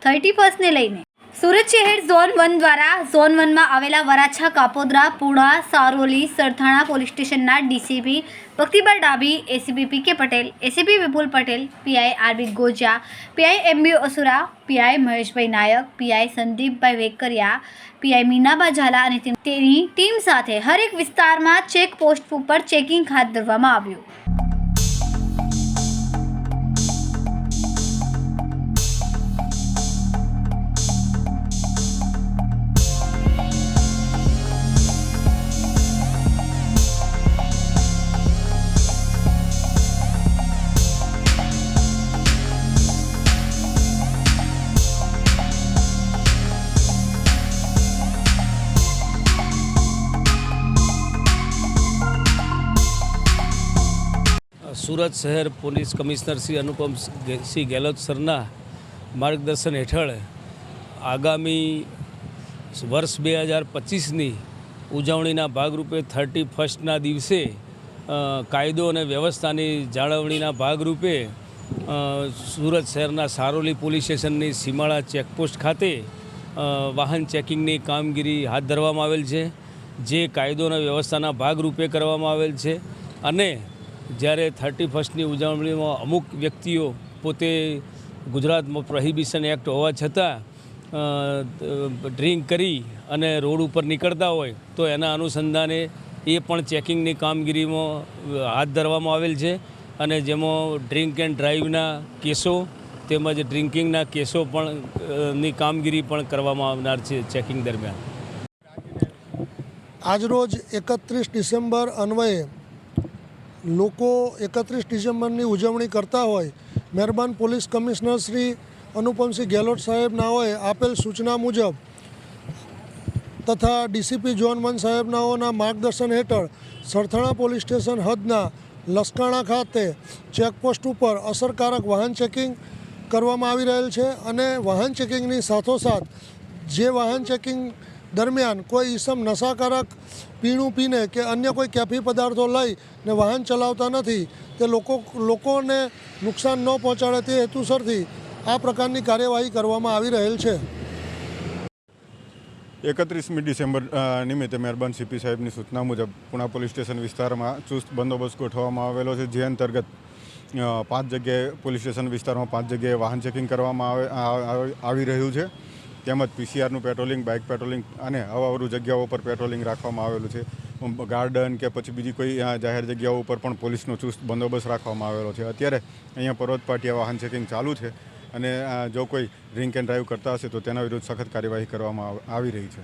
31 ને લઈને સુરત શહેર ઝોન 1 દ્વારા ઝોન 1 માં આવેલા વરાછા, કાપોદ્રા, પૂણા, સારોલી, સરથાણા પોલીસ સ્ટેશનના DCP Bhaktibhai Dabhi, ACP PK Patel, ACP Vipul Patel, PI RB Goja, PI MB Asura, PI Maheshbhai Nayak, PI Sandipbhai Vekariya, PI Minaba Jhala અને તેની ટીમ સાથે હરેક વિસ્તારમાં ચેક પોસ્ટ ઉપર ચેકિંગ હાથ ધરવામાં આવ્યું। સુરત શહેર પોલીસ કમિશનર શ્રી અનુપમસિંહ ગેહલોત સરના માર્ગદર્શન હેઠળ આગામી વર્ષ 2025ની ઉજવણીના ભાગરૂપે 31ના દિવસે કાયદો અને વ્યવસ્થાની જાળવણીના ભાગરૂપે સુરત શહેરના સારોલી પોલીસ સ્ટેશનની સીમાડા ચેકપોસ્ટ ખાતે વાહન ચેકિંગની કામગીરી હાથ ધરવામાં આવેલ છે, જે કાયદો અને વ્યવસ્થાના ભાગરૂપે કરવામાં આવેલ છે। અને જ્યારે 31ની ઉજવણીમાં અમુક વ્યક્તિઓ પોતે ગુજરાતમાં પ્રોહિબિશન એક્ટ હોવા છતાં ડ્રિંક કરી અને રોડ ઉપર નીકળતા હોય તો એના અનુસંધાને એ પણ ચેકિંગની કામગીરીમાં હાથ ધરવામાં આવેલ છે। અને જેમાં ડ્રિંક એન્ડ ડ્રાઈવના કેસો તેમજ ડ્રિંકિંગના કેસો પણ ની કામગીરી પણ કરવામાં આવનાર છે ચેકિંગ દરમિયાન। આજરોજ 31 ડિસેમ્બર અન્વયે લોકો 31 ડિસેમ્બરની ઉજવણી કરતા હોય, મહેરબાન પોલીસ કમિશનર શ્રી અનુપમસિંહ ગેહલોત સાહેબનાઓએ આપેલ સૂચના મુજબ તથા ડીસીપી ઝોન 1 સાહેબનાઓના માર્ગદર્શન હેઠળ સરથાણા પોલીસ સ્ટેશન હદના લસકાણા ખાતે ચેકપોસ્ટ ઉપર અસરકારક વાહન ચેકિંગ કરવામાં આવી રહેલ છે। અને વાહન ચેકિંગની સાથોસાથ જે વાહન ચેકિંગ દરમિયાન કોઈ ઈસમ નશાકારક પીણું પીને કે અન્ય કોઈ કેફી પદાર્થો લઈને વાહન ચલાવતા નથી, તે લોકોને નુકસાન ન પહોંચાડે તે હેતુસરથી આ પ્રકારની કાર્યવાહી કરવામાં આવી રહેલ છે। 31મી ડિસેમ્બર નિમિત્તે મહેરબાન સીપી સાહેબની સૂચના મુજબ પૂણા પોલીસ સ્ટેશન વિસ્તારમાં ચુસ્ત બંદોબસ્ત ગોઠવવામાં આવેલો છે, જે અંતર્ગત 5 જગ્યાએ પોલીસ સ્ટેશન વિસ્તારમાં 5 જગ્યાએ વાહન ચેકિંગ કરવામાં આવી રહ્યું છે। તેમજ પીસીઆરનું પેટ્રોલિંગ, બાઇક પેટ્રોલિંગ અને અવાવરું જગ્યાઓ પર પેટ્રોલિંગ રાખવામાં આવેલું છે। ગાર્ડન કે પછી બીજી કોઈ જાહેર જગ્યાઓ ઉપર પણ પોલીસનો ચુસ્ત બંદોબસ્ત રાખવામાં આવેલો છે। અત્યારે અહીંયા પર્વત પાટિયા વાહન ચેકિંગ ચાલુ છે અને જો કોઈ ડ્રિંક એન્ડ ડ્રાઈવ કરતા હશે તો તેના વિરુદ્ધ સખત કાર્યવાહી કરવામાં આવી રહી છે।